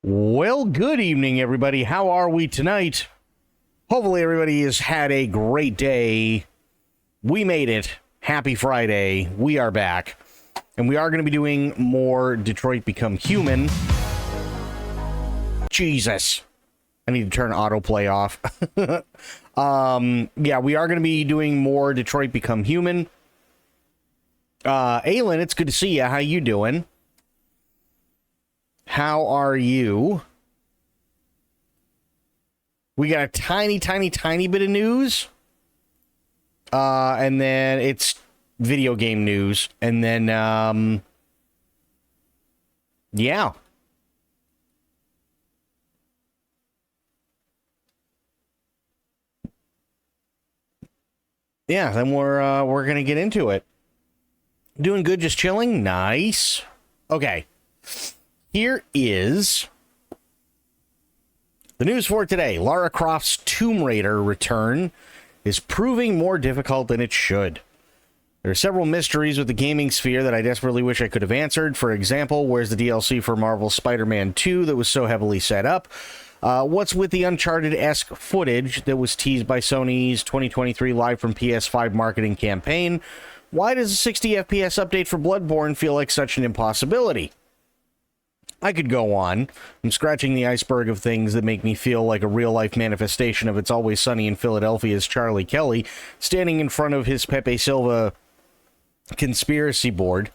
Well, good evening, everybody. How are we tonight? Hopefully, everybody has had a great day. We made it. Happy Friday. We are back. And we are going to be doing more Detroit Become Human. Jesus. I need to turn autoplay off. Yeah, we are going to be doing more Detroit Become Human. Aylin, it's good to see you. How you doing? How are you? We got a tiny bit of news. And then it's video game news. And then, yeah. Yeah, then we're going to get into it. Doing good, just chilling? Nice. Okay. Here is the news for today. Lara Croft's Tomb Raider return is proving more difficult than it should. There are several mysteries with the gaming sphere that I desperately wish I could have answered. For example, where's the DLC for Marvel's Spider-Man 2 that was so heavily set up? What's with the Uncharted-esque footage that was teased by Sony's 2023 Live from PS5 marketing campaign? Why does a 60 FPS update for Bloodborne feel like such an impossibility? I could go on. I'm scratching the iceberg of things that make me feel like a real-life manifestation of It's Always Sunny in Philadelphia's Charlie Kelly, standing in front of his Pepe Silva conspiracy board.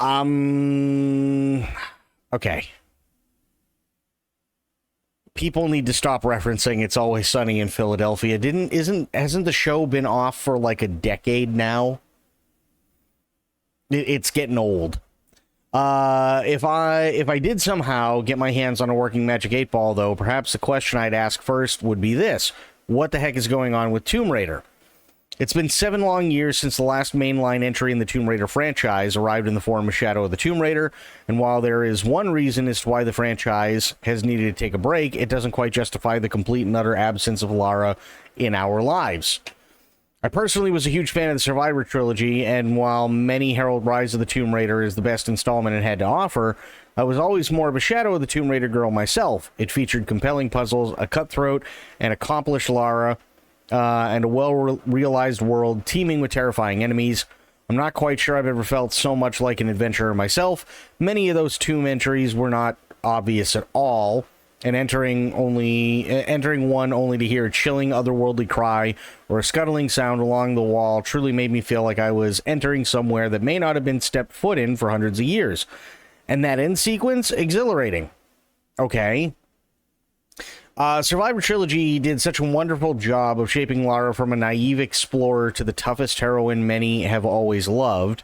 Okay. People need to stop referencing It's Always Sunny in Philadelphia. Hasn't the show been off for like a decade now? It's getting old. If I did somehow get my hands on a working Magic 8 Ball, though, perhaps the question I'd ask first would be this. What the heck is going on with Tomb Raider? It's been 7 long years since the last mainline entry in the Tomb Raider franchise arrived in the form of Shadow of the Tomb Raider, and while there is one reason as to why the franchise has needed to take a break, it doesn't quite justify the complete and utter absence of Lara in our lives. I personally was a huge fan of the Survivor trilogy, and while many herald Rise of the Tomb Raider as the best installment it had to offer, I was always more of a Shadow of the Tomb Raider girl myself. It featured compelling puzzles, a cutthroat and accomplished Lara, and a well-realized world teeming with terrifying enemies. I'm not quite sure I've ever felt so much like an adventurer myself. Many of those tomb entries were not obvious at all, and entering one only to hear a chilling otherworldly cry or a scuttling sound along the wall truly made me feel like I was entering somewhere that may not have been stepped foot in for hundreds of years. And that end sequence, exhilarating. Okay. Survivor Trilogy did such a wonderful job of shaping Lara from a naive explorer to the toughest heroine many have always loved,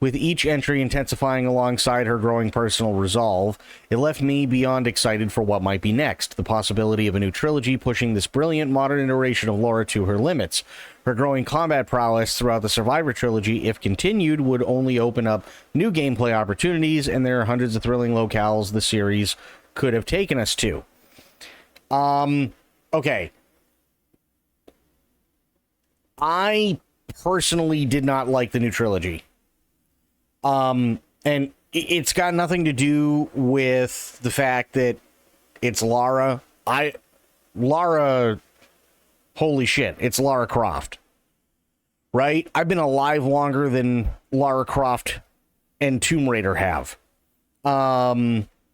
with each entry intensifying alongside her growing personal resolve. It left me beyond excited for what might be next, the possibility of a new trilogy pushing this brilliant modern iteration of Lara to her limits. Her growing combat prowess throughout the Survivor Trilogy, if continued, would only open up new gameplay opportunities, and there are hundreds of thrilling locales the series could have taken us to. Okay. I personally did not like the new trilogy. And it's got nothing to do with the fact that it's Lara. Holy shit, it's Lara Croft. Right? I've been alive longer than Lara Croft and Tomb Raider have.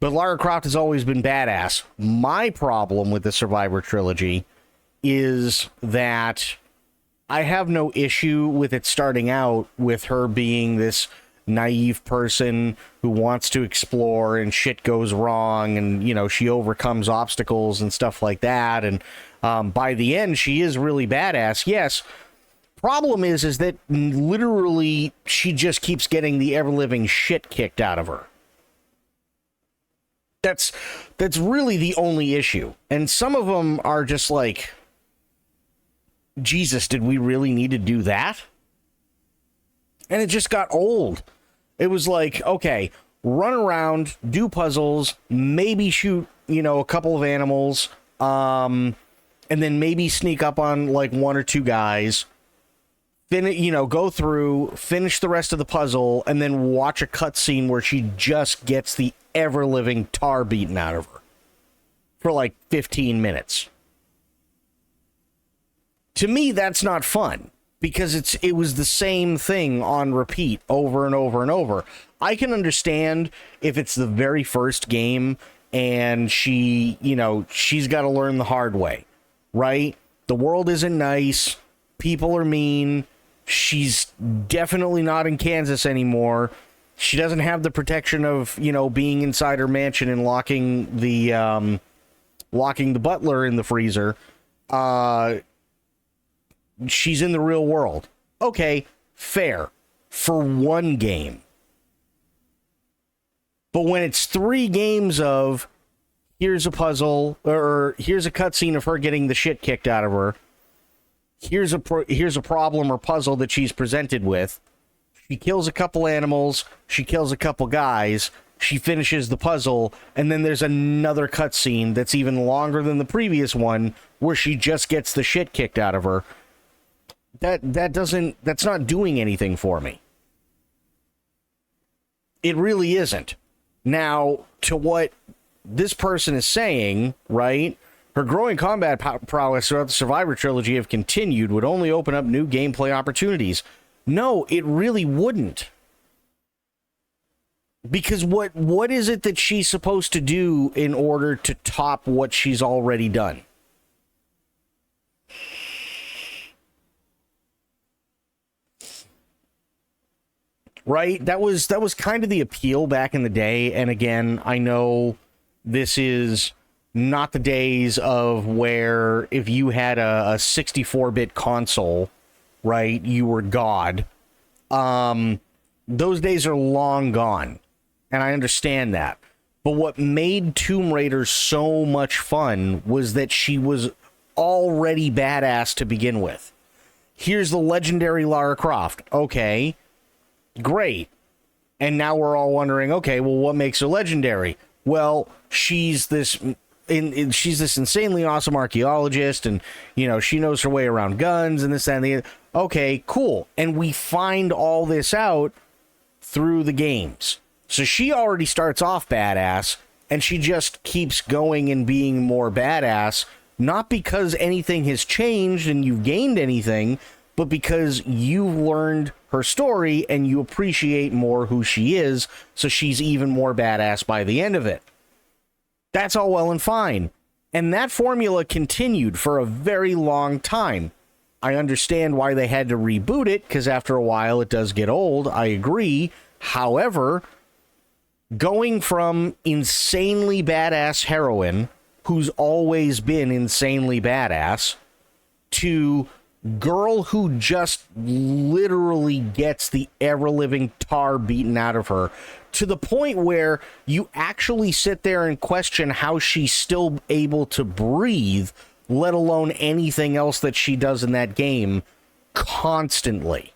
But Lara Croft has always been badass. My problem with the Survivor trilogy is that I have no issue with it starting out with her being this naive person who wants to explore and shit goes wrong and, you know, she overcomes obstacles and stuff like that. And by the end, she is really badass. Yes. Problem is that literally she just keeps getting the ever-living shit kicked out of her. That's really the only issue. And some of them are just like, Jesus, did we really need to do that? And it just got old. It was like, okay, run around, do puzzles, maybe shoot, a couple of animals, and then maybe sneak up on like one or two guys. go through, finish the rest of the puzzle, and then watch a cutscene where she just gets the ever-living tar beaten out of her for like 15 minutes. To me, that's not fun, because it was the same thing on repeat over and over and over. I can understand if it's the very first game and she's got to learn the hard way, right? The world isn't nice. People are mean. She's definitely not in Kansas anymore. She doesn't have the protection of, being inside her mansion and locking the butler in the freezer. She's in the real world. Okay, fair. For one game. But when it's 3 games of, here's a puzzle, or here's a cutscene of her getting the shit kicked out of her, here's a problem or puzzle that she's presented with, she kills a couple animals, she kills a couple guys, she finishes the puzzle, and then there's another cutscene that's even longer than the previous one, where she just gets the shit kicked out of her. That's not doing anything for me. It really isn't. Now, to what this person is saying, right? Her growing combat prowess throughout the Survivor trilogy have continued would only open up new gameplay opportunities. No, it really wouldn't. Because what is it that she's supposed to do in order to top what she's already done? Right? That was kind of the appeal back in the day. And again, I know this is not the days of where if you had a 64-bit console, right, you were God. Those days are long gone. And I understand that. But what made Tomb Raider so much fun was that she was already badass to begin with. Here's the legendary Lara Croft. Okay. Great. And now we're all wondering, okay, well, what makes her legendary? Well, she's this insanely awesome archaeologist, and, she knows her way around guns and this, that, and the other. Okay, cool. And we find all this out through the games. So she already starts off badass, and she just keeps going and being more badass, not because anything has changed and you've gained anything, but because you've learned her story and you appreciate more who she is, so she's even more badass by the end of it. That's all well and fine. And that formula continued for a very long time. I understand why they had to reboot it, because after a while it does get old. I agree. However, going from insanely badass heroine, who's always been insanely badass, to girl who just literally gets the ever-living tar beaten out of her, to the point where you actually sit there and question how she's still able to breathe, let alone anything else that she does in that game constantly.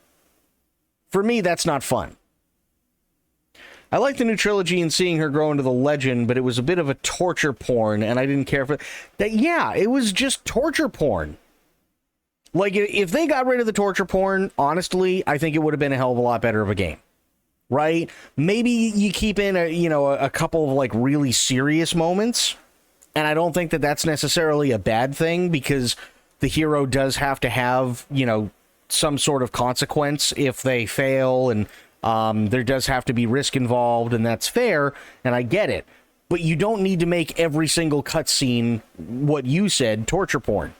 For me, that's not fun. I like the new trilogy and seeing her grow into the legend, but it was a bit of a torture porn, and I didn't care for that. Yeah, it was just torture porn. Like, if they got rid of the torture porn, honestly, I think it would have been a hell of a lot better of a game. Right? Maybe you keep in a couple of, like, really serious moments, and I don't think that that's necessarily a bad thing, because the hero does have to have, some sort of consequence if they fail, and there does have to be risk involved, and that's fair, and I get it. But you don't need to make every single cutscene, what you said, torture porn.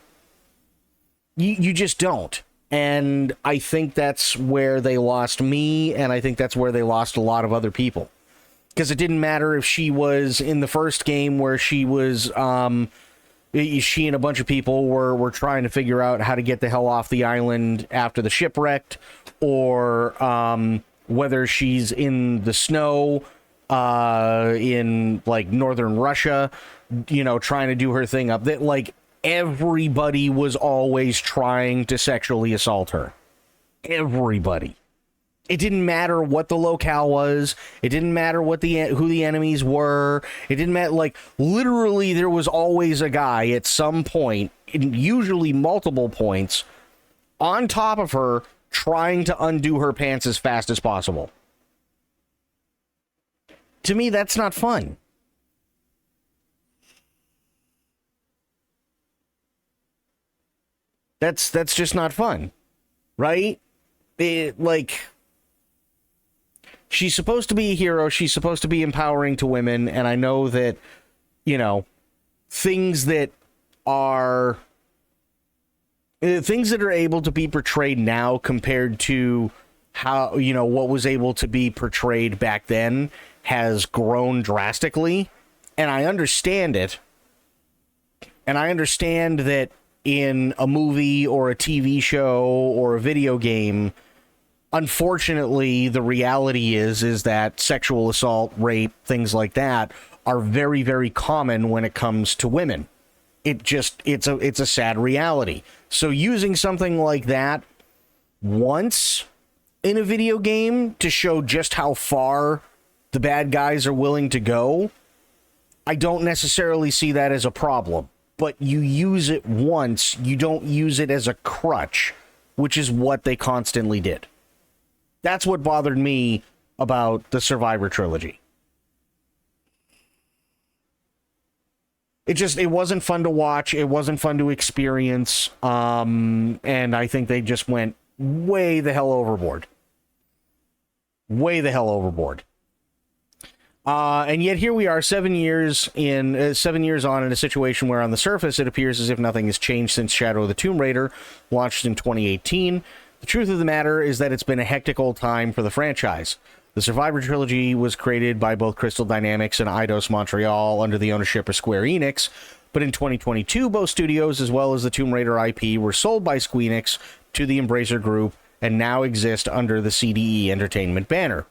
You just don't. And I think that's where they lost me, and I think that's where they lost a lot of other people. Because it didn't matter if she was in the first game where she was, she and a bunch of people were trying to figure out how to get the hell off the island after the shipwrecked, or whether she's in the snow in, like, northern Russia, trying to do her thing up. That, like, everybody was always trying to sexually assault her. Everybody. It didn't matter what the locale was. It didn't matter who the enemies were. It didn't matter. Like, literally, there was always a guy at some point, usually multiple points, on top of her, trying to undo her pants as fast as possible. To me, that's not fun. That's just not fun, right? She's supposed to be a hero. She's supposed to be empowering to women, and I know that, things that are able to be portrayed now compared to how, what was able to be portrayed back then has grown drastically, and I understand it. And I understand that in a movie or a TV show or a video game, unfortunately, the reality is that sexual assault, rape, things like that are very, very common when it comes to women. It's a sad reality. So using something like that once in a video game to show just how far the bad guys are willing to go, I don't necessarily see that as a problem. But you use it once, you don't use it as a crutch, which is what they constantly did. That's what bothered me about the Survivor trilogy. It wasn't fun to watch, it wasn't fun to experience, and I think they just went way the hell overboard. Way the hell overboard. And yet here we are 7 years on in a situation where on the surface it appears as if nothing has changed since Shadow of the Tomb Raider launched in 2018. The truth of the matter is that it's been a hectic old time for the franchise. The Survivor trilogy was created by both Crystal Dynamics and Eidos Montreal under the ownership of Square Enix, but in 2022 both studios as well as the Tomb Raider IP were sold by Squeenix to the Embracer Group and now exist under the CDE Entertainment banner.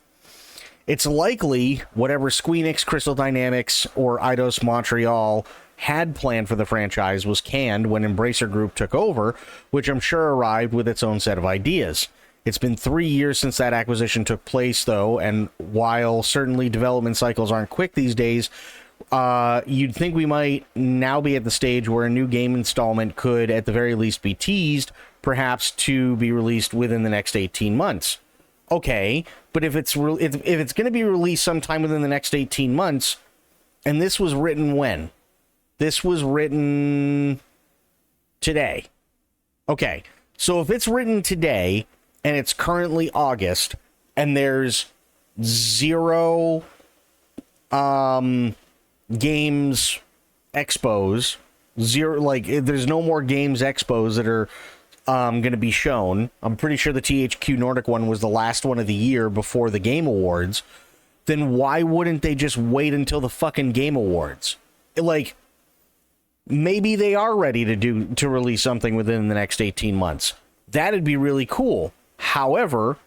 It's likely whatever Squeenix, Crystal Dynamics, or Eidos Montreal had planned for the franchise was canned when Embracer Group took over, which I'm sure arrived with its own set of ideas. It's been 3 years since that acquisition took place, though, and while certainly development cycles aren't quick these days, you'd think we might now be at the stage where a new game installment could, at the very least, be teased, perhaps to be released within the next 18 months. Okay, but if it's going to be released sometime within the next 18 months, and this was written when? This was written today. Okay, so if it's written today, and it's currently August, and there's zero games expos, there's no more games expos that are going to be shown. I'm pretty sure the THQ Nordic one was the last one of the year before the Game Awards. Then why wouldn't they just wait until the fucking Game Awards? Maybe they are ready to release something within the next 18 months. That'd be really cool. However,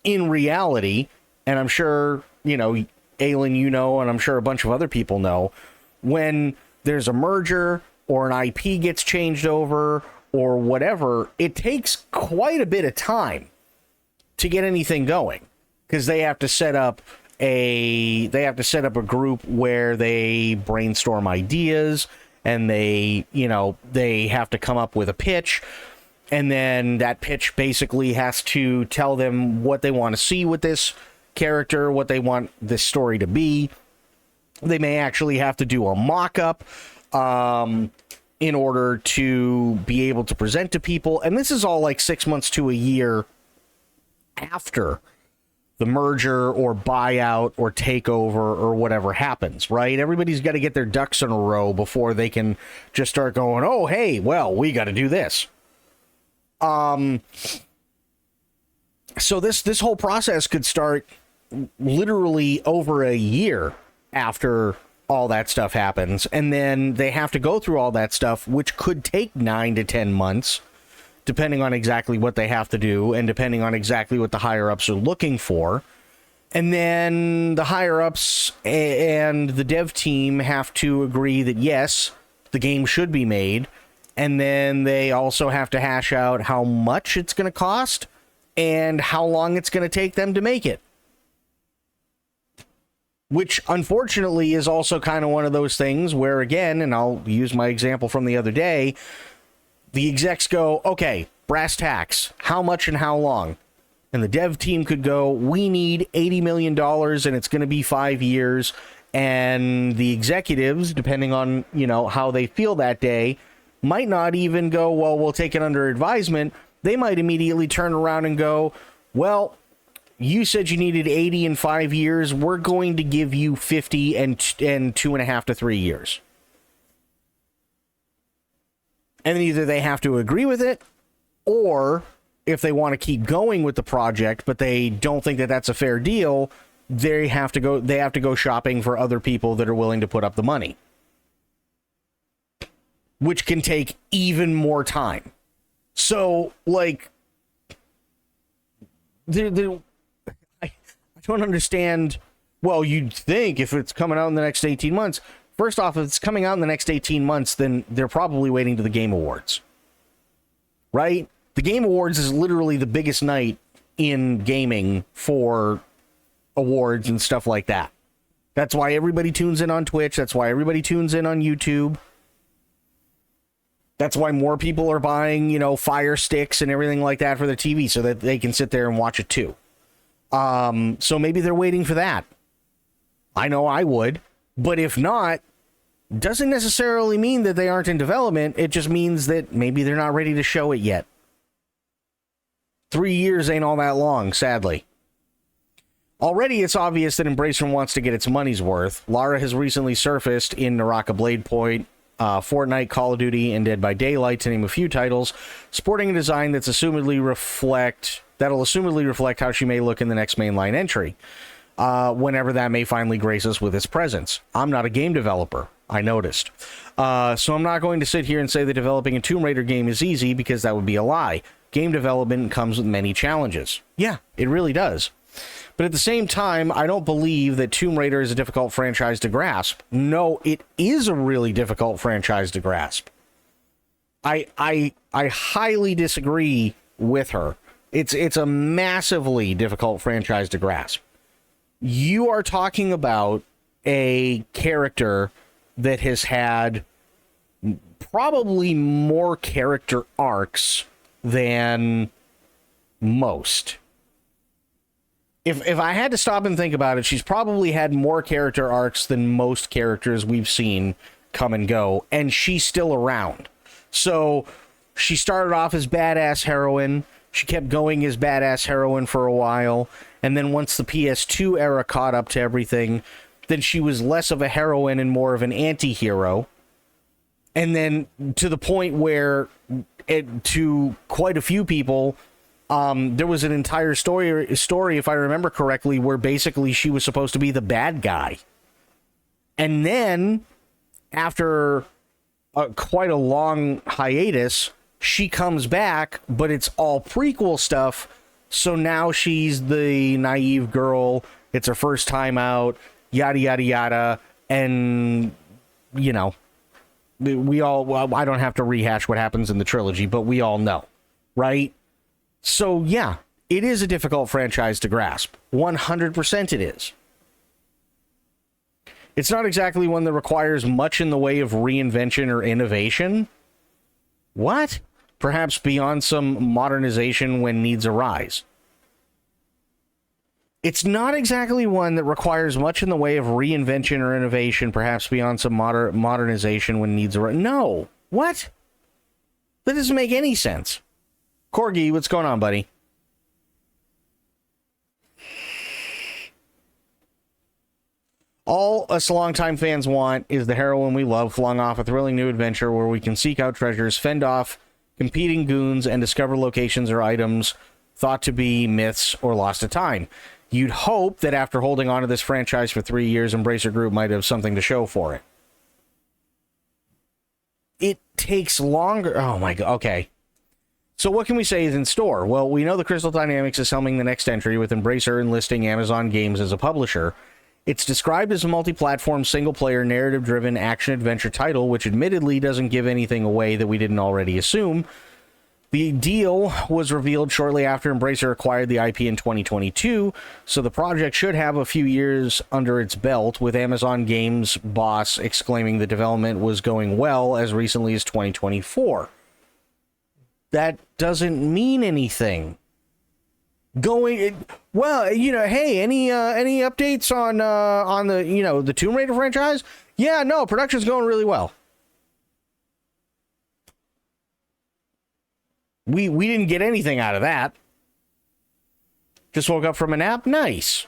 in reality, and I'm sure, Aylin, and I'm sure a bunch of other people know, when there's a merger or an IP gets changed over or whatever, it takes quite a bit of time to get anything going, because they have to set up a group where they brainstorm ideas, and they have to come up with a pitch, and then that pitch basically has to tell them what they want to see with this character, what they want this story to be. They may actually have to do a mock-up in order to be able to present to people. And this is all like 6 months to a year after the merger or buyout or takeover or whatever happens, right? Everybody's got to get their ducks in a row before they can just start going, oh, hey, well, we got to do this. So this whole process could start literally over a year after all that stuff happens, and then they have to go through all that stuff, which could take 9 to 10 months, depending on exactly what they have to do and depending on exactly what the higher-ups are looking for. And then the higher-ups and the dev team have to agree that, yes, the game should be made, and then they also have to hash out how much it's going to cost and how long it's going to take them to make it. Which, unfortunately, is also kind of one of those things where, again, and I'll use my example from the other day, the execs go, okay, brass tacks, how much and how long? And the dev team could go, we need $80 million and it's going to be 5 years. And the executives, depending on, how they feel that day, might not even go, well, we'll take it under advisement. They might immediately turn around and go, well, you said you needed 80 in 5 years. We're going to give you 50 and 2.5 to 3 years. And then either they have to agree with it, or if they want to keep going with the project, but they don't think that that's a fair deal, they have to go shopping for other people that are willing to put up the money, which can take even more time. So, like, I don't understand. Well, you'd think if it's coming out in the next 18 months, first off, if it's coming out in the next 18 months, then they're probably waiting to the Game Awards, right? The Game Awards is literally the biggest night in gaming for awards and stuff like that. That's why everybody tunes in on Twitch. That's why everybody tunes in on YouTube. That's why more people are buying, Fire Sticks and everything like that for their TV so that they can sit there and watch it too. So maybe they're waiting for that. I know I would. But if not, doesn't necessarily mean that they aren't in development. It just means that maybe they're not ready to show it yet. 3 years ain't all that long, sadly. Already, it's obvious that Embracer wants to get its money's worth. Lara has recently surfaced in Naraka Blade Point, Fortnite, Call of Duty, and Dead by Daylight, to name a few titles, sporting a design that'll assumedly reflect how she may look in the next mainline entry, whenever that may finally grace us with its presence. I'm not a game developer, I noticed. So I'm not going to sit here and say that developing a Tomb Raider game is easy, because that would be a lie. Game development comes with many challenges. Yeah, it really does. But at the same time, I don't believe that Tomb Raider is a difficult franchise to grasp. No, it is a really difficult franchise to grasp. I highly disagree with her. It's a massively difficult franchise to grasp. You are talking about a character that has had probably more character arcs than most. If I had to stop and think about it, she's probably had more character arcs than most characters we've seen come and go, and she's still around. So she started off as badass heroine. She kept going as badass heroine for a while, and then once the PS2 era caught up to everything, then she was less of a heroine and more of an anti-hero. And then to the point where, to quite a few people, there was an entire story, if I remember correctly, where basically she was supposed to be the bad guy. And then, after quite a long hiatus, she comes back, but it's all prequel stuff. So now she's the naive girl. It's her first time out, yada, yada, yada. And, we all, well, I don't have to rehash what happens in the trilogy, but we all know, right? So, yeah, it is a difficult franchise to grasp. 100% it is. It's not exactly one that requires much in the way of reinvention or innovation. What? Perhaps beyond some modernization when needs arise. It's not exactly one that requires much in the way of reinvention or innovation, perhaps beyond some modernization when needs arise. No. What? That doesn't make any sense. Corgi, what's going on, buddy? All us longtime fans want is the heroine we love flung off a thrilling new adventure where we can seek out treasures, fend off competing goons, and discover locations or items thought to be myths or lost to time. You'd hope that after holding on to this franchise for 3 years, Embracer Group might have something to show for it. It takes longer. Oh my god. Okay. So what can we say is in store? Well, we know the Crystal Dynamics is helming the next entry, with Embracer enlisting Amazon Games as a publisher. It's described as a multi-platform, single-player, narrative-driven action-adventure title, which admittedly doesn't give anything away that we didn't already assume. The deal was revealed shortly after Embracer acquired the IP in 2022, so the project should have a few years under its belt, with Amazon Games boss exclaiming the development was going well as recently as 2024. that doesn't mean anything. Well, hey, any updates on the the Tomb Raider franchise? Yeah, no, production's going really well. We didn't get anything out of that. Just woke up from a nap. Nice.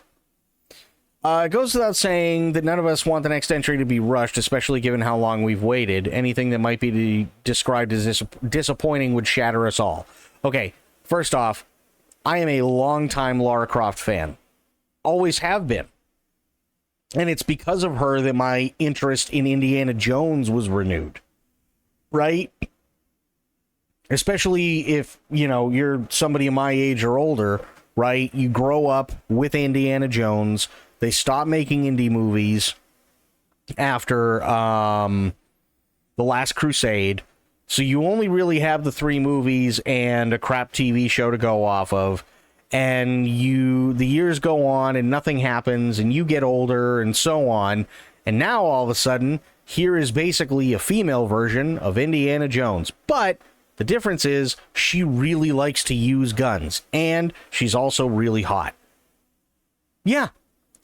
It goes without saying that none of us want the next entry to be rushed, especially given how long we've waited. Anything that might be described as disappointing would shatter us all. Okay, first off, I am a longtime Lara Croft fan. Always have been. And it's because of her that my interest in Indiana Jones was renewed. Right? Especially if, you're somebody my age or older, right? You grow up with Indiana Jones. They stop making indie movies after The Last Crusade. So you only really have the 3 movies and a crap TV show to go off of. And the years go on and nothing happens and you get older and so on. And now all of a sudden, here is basically a female version of Indiana Jones. But the difference is she really likes to use guns and she's also really hot. Yeah.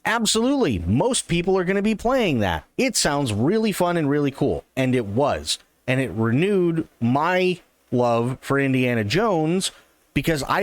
Absolutely. Most people are going to be playing that. It sounds really fun and really cool. And it was. And it renewed my love for Indiana Jones because I